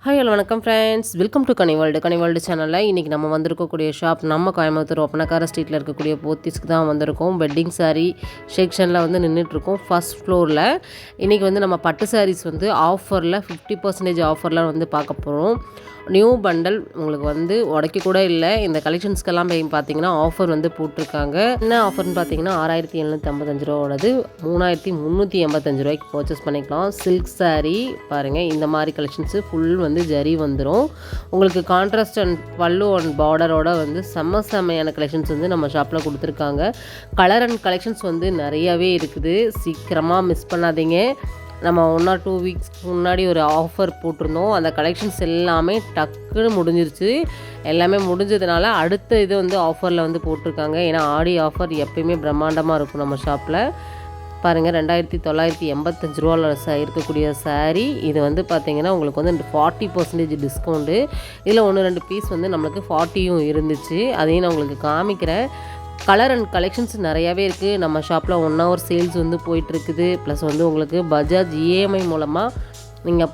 Hi hello வணக்கம் friends, welcome to Ghani world சேனலில் இன்றைக்கி நம்ம வந்திருக்கக்கூடிய ஷாப் நம்ம கோயம்புத்தூர் ஒப்பனக்கார ஸ்ட்ரீட்டில் இருக்கக்கூடிய போத்தீஸ்க்கு தான் வந்திருக்கோம். வெட்டிங் சாரீ செக்ஷனில் வந்து நின்றுட்டுருக்கோம் ஃபர்ஸ்ட் ஃப்ளோரில். இன்றைக்கி வந்து நம்ம பட்டு சாரீஸ் வந்து ஆஃபரில் 50% ஆஃபரில் வந்து பார்க்க போகிறோம். நியூ பண்டல் உங்களுக்கு வந்து உடைக்க கூட இல்லை. இந்த கலெக்ஷன்ஸ்க்கெல்லாம் போய் பார்த்தீங்கன்னா ஆஃபர் வந்து போட்டிருக்காங்க. என்ன ஆஃபர்னு பார்த்தீங்கன்னா 6755 ரூபாவோடது 3385 ரூபாய்க்கு பர்ச்சேஸ் பண்ணிக்கலாம். சில்க் சாரீ பாருங்கள், இந்த மாதிரி கலெக்ஷன்ஸு ஃபுல் வந்து ஜரி வந்துடும். உங்களுக்கு கான்ட்ராஸ்ட் அண்ட் பல்லு அண்ட் பார்டரோட வந்து செம்மையான கலெக்ஷன்ஸ் வந்து நம்ம ஷாப்பில் கொடுத்துருக்காங்க. கலர் அண்ட் கலெக்ஷன்ஸ் வந்து நிறையாவே இருக்குது. சீக்கிரமாக மிஸ் பண்ணாதீங்க. நம்ம 1 or 2 வீக்ஸ்க்கு முன்னாடி ஒரு ஆஃபர் போட்டிருந்தோம். அந்த கலெக்ஷன்ஸ் எல்லாமே டக்குன்னு முடிஞ்சிருச்சு. எல்லாமே முடிஞ்சதுனால அடுத்த இது வந்து ஆஃபரில் வந்து போட்டிருக்காங்க. ஏன்னா ஆடி ஆஃபர் எப்பயுமே பிரம்மாண்டமாக இருக்கும் நம்ம ஷாப்பில். பாருங்கள், 2985 ரூபாவில் இருக்கக்கூடிய சாரீ இது வந்து பார்த்திங்கன்னா உங்களுக்கு வந்து 40% டிஸ்கவுண்ட்டு. இதில் 1-2 பீஸ் வந்து நம்மளுக்கு 40யும் இருந்துச்சு. அதையும் நான் உங்களுக்கு காமிக்கிறேன். கலர் அண்ட் கலெக்ஷன்ஸ் நிறையாவே இருக்குது. நம்ம ஷாப்பில் 1 hour சேல்ஸ் வந்து போயிட்டுருக்குது. ப்ளஸ் வந்து உங்களுக்கு பஜாஜ் இஎம்ஐ மூலமாக நீங்கள்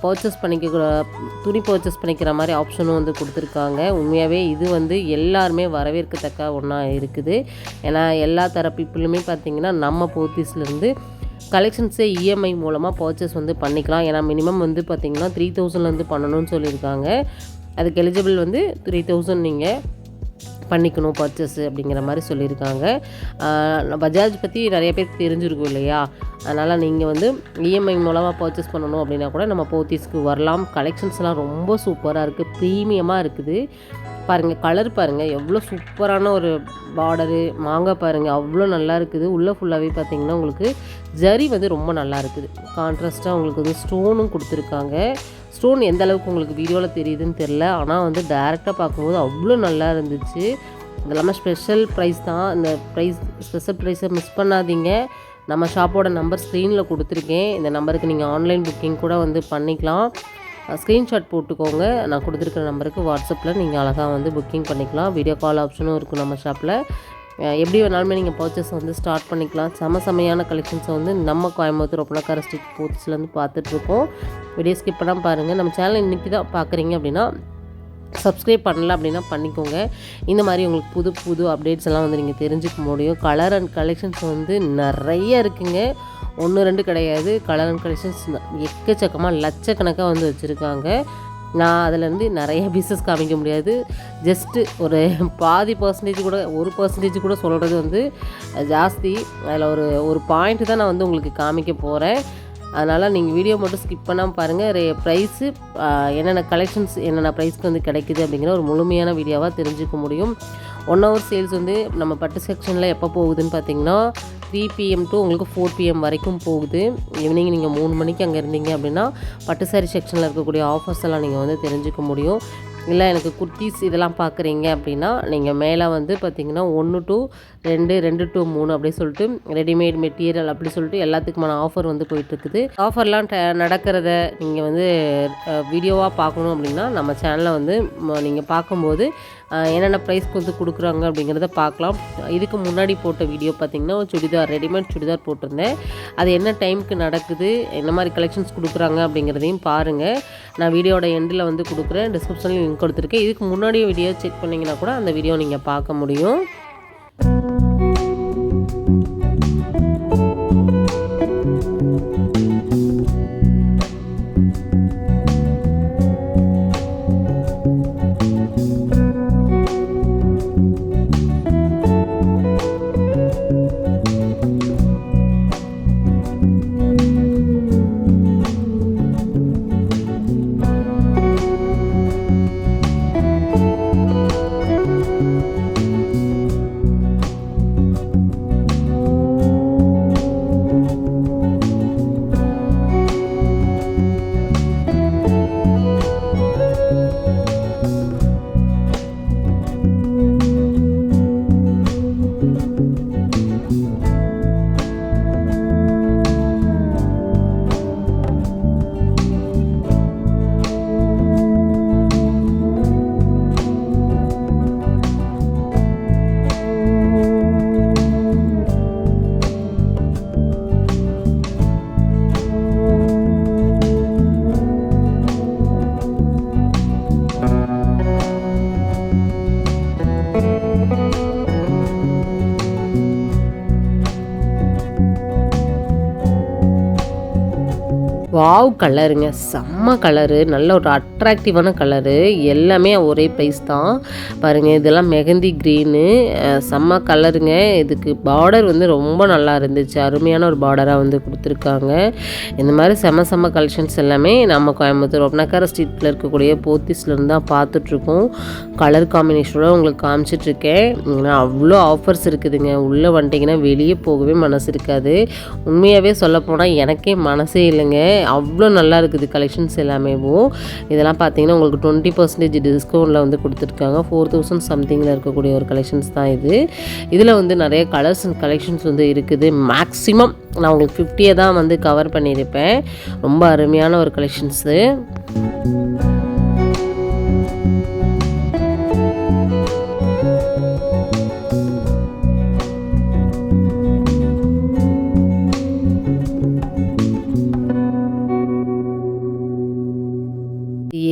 துணி பர்ச்சேஸ் பண்ணிக்கிற மாதிரி ஆப்ஷனும் வந்து கொடுத்துருக்காங்க. உண்மையாகவே இது வந்து எல்லாருமே வரவேற்கத்தக்க ஒன்றா இருக்குது. ஏன்னா எல்லா பீப்புளுமே பார்த்திங்கன்னா நம்ம போத்தீஸ்லேருந்து கலெக்ஷன்ஸே இஎம்ஐ மூலமாக பர்ச்சேஸ் வந்து பண்ணிக்கலாம். ஏன்னா மினிமம் வந்து பார்த்திங்கன்னா 3000 பண்ணணும்னு சொல்லியிருக்காங்க. அதுக்கு எலிஜிபிள் வந்து 3000 நீங்கள் பண்ணிக்கணும் பர்ச்சேஸு அப்படிங்கிற மாதிரி சொல்லியிருக்காங்க. பஜாஜ் பற்றி நிறைய பேருக்கு தெரிஞ்சிருக்கும் இல்லையா? அதனால் நீங்கள் வந்து இஎம்ஐ மூலமாக பர்ச்சேஸ் பண்ணணும் அப்படின்னா கூட நம்ம போத்தீஸ்க்கு வரலாம். கலெக்ஷன்ஸ்லாம் ரொம்ப சூப்பராக இருக்குது, ப்ரீமியமாக இருக்குது. பாருங்கள், கலர் பாருங்கள் எவ்வளோ சூப்பரான ஒரு பார்டரு. மாங்காய் பாருங்கள் அவ்வளோ நல்லா இருக்குது. உள்ளே ஃபுல்லாகவே பார்த்திங்கன்னா உங்களுக்கு ஜரி வந்து ரொம்ப நல்லா இருக்குது. கான்ட்ராஸ்ட்டாக உங்களுக்கு வந்து ஸ்டோனும் கொடுத்துருக்காங்க. ஸ்டோன் எந்த அளவுக்கு உங்களுக்கு வீடியோவில் தெரியுதுன்னு தெரில, ஆனால் வந்து டைரெக்டாக பார்க்கும்போது அவ்வளோ நல்லா இருந்துச்சு. இதெல்லாமே ஸ்பெஷல் ப்ரைஸ் தான். இந்த ஸ்பெஷல் ப்ரைஸை மிஸ் பண்ணாதீங்க. நம்ம ஷாப்போட நம்பர் ஸ்க்ரீனில் கொடுத்துருக்கேன். இந்த நம்பருக்கு நீங்கள் ஆன்லைன் புக்கிங் கூட வந்து பண்ணிக்கலாம். ஸ்க்ரீன்ஷாட் போட்டுக்கோங்க. நான் கொடுத்துருக்குற நம்பருக்கு வாட்ஸ்அப்பில் நீங்கள் அழகாக வந்து புக்கிங் பண்ணிக்கலாம். வீடியோ கால் ஆப்ஷனும் இருக்கும் நம்ம ஷாப்பில். எப்படி வேணாலுமே நீங்கள் பர்ச்சேஸ் வந்து ஸ்டார்ட் பண்ணிக்கலாம். செமையான கலெக்ஷன்ஸை வந்து நம்ம கோயம்புத்தூர் ஒப்பனக்கார ஸ்ட்ரீட் போத்தீஸ்லேருந்து பார்த்துட்ருக்கோம். வீடியோ ஸ்கிப் பண்ணாமல் பாருங்கள். நம்ம சேனல் இன்றைக்கி தான் பார்க்குறீங்க அப்படின்னா சப்ஸ்கிரைப் பண்ணல அப்படின்னா பண்ணிக்கோங்க. இந்த மாதிரி உங்களுக்கு புது அப்டேட்ஸ் எல்லாம் வந்து நீங்கள் தெரிஞ்சுக்க முடியும். கலர் அண்ட் கலெக்ஷன்ஸ் வந்து நிறைய இருக்குங்க. 1-2 கிடையாது. கலர் அண்ட் கலெக்ஷன்ஸ் எக்கச்சக்கமாக லட்சக்கணக்காக வந்து வச்சுருக்காங்க. நான் அதிலேருந்து நிறைய பீசஸ் காமிக்க முடியாது. ஜஸ்ட்டு ஒரு பாதி பர்சன்டேஜ் கூட 1% கூட சொல்கிறது வந்து ஜாஸ்தி. அதில் ஒரு பாயிண்ட்டு தான் நான் வந்து உங்களுக்கு காமிக்க போகிறேன். அதனால் நீங்கள் வீடியோ மட்டும் ஸ்கிப் பண்ணாமல் பாருங்கள். ப்ரைஸு என்னென்ன கலெக்ஷன்ஸ் என்னென்ன ப்ரைஸ்க்கு வந்து கிடைக்குது அப்படிங்கிற ஒரு முழுமையான வீடியோவாக தெரிஞ்சுக்க முடியும். 1 hour சேல்ஸ் வந்து நம்ம பட்டு செக்ஷனில் எப்போ போகுதுன்னு பார்த்திங்கன்னா 3 PM to உங்களுக்கு 4 PM வரைக்கும் போகுது. ஈவினிங் நீங்கள் 3 மணிக்கு அங்கே இருந்தீங்க அப்படின்னா பட்டு சாரி செக்ஷனில் இருக்கக்கூடிய ஆஃபர்ஸ் எல்லாம் நீங்கள் வந்து தெரிஞ்சுக்க முடியும். இல்லை எனக்கு குர்த்திஸ் இதெல்லாம் பார்க்குறீங்க அப்படின்னா நீங்கள் மேலே வந்து பார்த்திங்கன்னா 1 to 2, 2 to 3 அப்படி சொல்லிட்டு ரெடிமேட் மெட்டீரியல் அப்படி சொல்லிட்டு எல்லாத்துக்குமான ஆஃபர் வந்து போயிட்டுருக்குது. ஆஃபர்லாம் நடக்கிறத நீங்கள் வந்து வீடியோவாக பார்க்கணும் அப்படின்னா நம்ம சேனலை வந்து நீங்கள் பார்க்கும்போது என்னென்ன ப்ரைஸ்க்கு வந்து கொடுக்குறாங்க அப்படிங்கிறத பார்க்கலாம். இதுக்கு முன்னாடி போட்ட வீடியோ பார்த்திங்கன்னா ரெடிமேட் சுடிதார் போட்டிருந்தேன். அது என்ன டைமுக்கு நடக்குது, என்ன மாதிரி கலெக்ஷன்ஸ் கொடுக்குறாங்க அப்படிங்கிறதையும் பாருங்கள். நான் வீடியோட எண்டில் வந்து கொடுக்குறேன். டிஸ்கிரிப்ஷனில் லிங்க் கொடுத்துருக்கேன். இதுக்கு முன்னாடி வீடியோ செக் பண்ணிங்கன்னா கூட அந்த வீடியோ நீங்கள் பார்க்க முடியும். வாவ் கலருங்க, செம்ம கலரு, நல்ல ஒரு அட்ராக்டிவான கலரு. எல்லாமே ஒரே ப்ரைஸ் தான் பாருங்கள். இதெல்லாம் மெஹந்தி க்ரீனு, செம்ம கலருங்க. இதுக்கு பார்டர் வந்து ரொம்ப நல்லா இருந்துச்சு, அருமையான ஒரு பார்டராக வந்து கொடுத்துருக்காங்க. இந்த மாதிரி செம்ம கலெக்ஷன்ஸ் எல்லாமே நம்ம கோயம்புத்தூர் ஒப்பனக்கார ஸ்ட்ரீட்டில் இருக்கக்கூடிய போத்தீஸ்லேருந்து தான் பார்த்துட்ருக்கோம். கலர் காம்பினேஷனோட உங்களுக்கு காமிச்சிட்ருக்கேன். அவ்வளோ ஆஃபர்ஸ் இருக்குதுங்க. உள்ளே வந்துட்டிங்கன்னா வெளியே போகவே மனசு இருக்காது. உண்மையாகவே சொல்லப்போனால் எனக்கே மனசே இல்லைங்க, அவ்வளோ நல்லா இருக்குது கலெக்ஷன்ஸ் எல்லாமேவும். இதெல்லாம் பார்த்தீங்கன்னா உங்களுக்கு 20% டிஸ்கவுண்ட்டில் வந்து கொடுத்துருக்காங்க. 4000 சம்திங்கில் இருக்கக்கூடிய ஒரு கலெக்ஷன்ஸ் தான் இது. இதில் வந்து நிறைய கலர்ஸ் அண்ட் கலெக்ஷன்ஸ் வந்து இருக்குது. மேக்ஸிமம் நான் உங்களுக்கு 50 தான் வந்து கவர் பண்ணியிருப்பேன். ரொம்ப அருமையான ஒரு கலெக்ஷன்ஸு.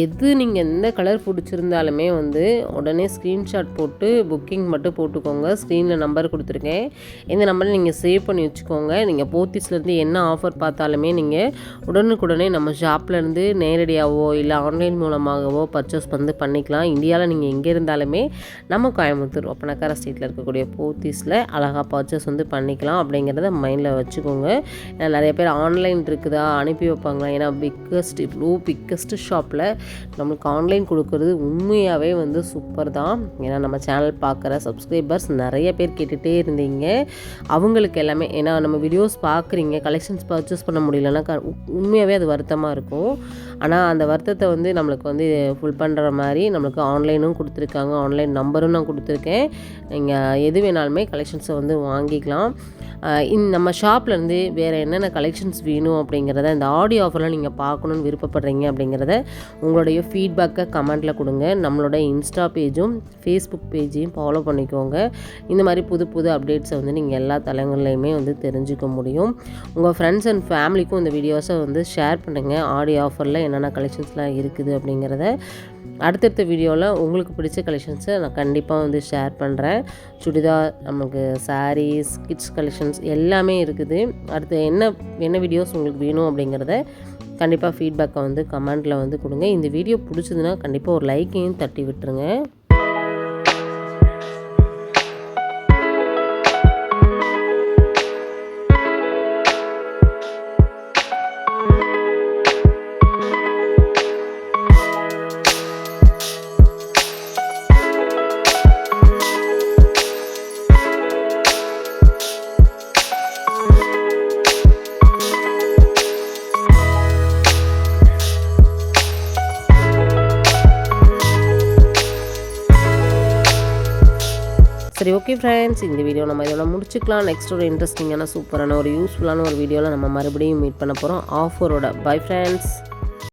எது நீங்கள் எந்த கலர் பிடிச்சிருந்தாலுமே வந்து உடனே ஸ்க்ரீன்ஷாட் போட்டு புக்கிங் மட்டும் போட்டுக்கோங்க. ஸ்க்ரீனில் நம்பர் கொடுத்துருக்கேன், இந்த நம்பரை நீங்கள் சேவ் பண்ணி வச்சுக்கோங்க. நீங்கள் போத்தீஸ்லேருந்து என்ன ஆஃபர் பார்த்தாலுமே நீங்கள் உடனுக்குடனே நம்ம ஷாப்லேருந்து நேரடியாகவோ இல்லை ஆன்லைன் மூலமாகவோ பர்ச்சேஸ் வந்து பண்ணிக்கலாம். இந்தியாவில் நீங்கள் எங்கே இருந்தாலுமே நம்ம கோயம்புத்தூர் ஒப்பனக்கார ஸ்ட்ரீட்டில் இருக்கக்கூடிய போத்தீஸில் அழகாக பர்ச்சேஸ் வந்து பண்ணிக்கலாம் அப்படிங்கிறத மைண்டில் வச்சுக்கோங்க. ஏன்னா நிறைய பேர் ஆன்லைன் இருக்குதா அனுப்பி வைப்பாங்களா, ஏன்னா பிக்கஸ்ட் ஷாப்பில் நம்மளுக்கு ஆன்லைன் கொடுக்குறது உண்மையாகவே வந்து சூப்பர் தான். ஏன்னா நம்ம சேனல் பார்க்குற சப்ஸ்கிரைபர்ஸ் நிறைய பேர் கேட்டுகிட்டே இருந்தீங்க. அவங்களுக்கு எல்லாமே, ஏன்னா நம்ம வீடியோஸ் பார்க்குறீங்க, கலெக்ஷன்ஸ் பர்ச்சேஸ் பண்ண முடியலன்னா உண்மையாகவே அது வருத்தமாக இருக்கும். ஆனால் அந்த வருத்தத்தை வந்து நம்மளுக்கு வந்து ஃபுல் பண்ணுற மாதிரி நம்மளுக்கு ஆன்லைனும் கொடுத்துருக்காங்க. ஆன்லைன் நம்பரும் நான் கொடுத்துருக்கேன். நீங்கள் எது வேணாலுமே கலெக்ஷன்ஸை வந்து வாங்கிக்கலாம். நம்ம ஷாப்லேருந்து வேறு என்னென்ன கலெக்ஷன்ஸ் வேணும் அப்படிங்கிறத, இந்த ஆடியோ ஆஃபர்லாம் நீங்கள் பார்க்கணுன்னு விருப்பப்படுறீங்க அப்படிங்கிறத உங்களுடைய ஃபீட்பேக்கை கமெண்ட்டில் கொடுங்க. நம்மளோட இன்ஸ்டா பேஜும் ஃபேஸ்புக் பேஜையும் ஃபாலோ பண்ணிக்கோங்க. இந்த மாதிரி புது அப்டேட்ஸை வந்து நீங்கள் எல்லா தளங்கள்லையுமே வந்து தெரிஞ்சுக்க முடியும். உங்கள் ஃப்ரெண்ட்ஸ் அண்ட் ஃபேமிலிக்கும் இந்த வீடியோஸை வந்து ஷேர் பண்ணுங்கள். ஆடியோ ஆஃபரில் என்னென்ன கலெக்ஷன்ஸ்லாம் இருக்குது அப்படிங்கிறத அடுத்தடுத்த வீடியோவில் உங்களுக்கு பிடிச்ச கலெக்ஷன்ஸை நான் கண்டிப்பாக வந்து ஷேர் பண்ணுறேன். சுடிதார், நமக்கு சாரீஸ், கிட்ஸ் கலெக்ஷன்ஸ் எல்லாமே இருக்குது. அடுத்து என்ன வீடியோஸ் உங்களுக்கு வேணும் அப்படிங்கிறத கண்டிப்பாக ஃபீட்பேக்கை வந்து கமெண்ட்டில் வந்து கொடுங்க. இந்த வீடியோ பிடிச்சதுன்னா கண்டிப்பாக ஒரு லைக்கையும் தட்டி விட்டுருங்க. சரி, ஓகே ஃப்ரெண்ட்ஸ், இந்த வீடியோ நம்ம இதோட முடிச்சுக்கலாம். நெக்ஸ்ட் ஒரு இன்ட்ரெஸ்டிங்கான சூப்பரான ஒரு யூஸ்ஃபுல்லான ஒரு வீடியோவில் நம்ம மறுபடியும் மீட் பண்ண போகிறோம் ஆஃபரோட. Bye friends.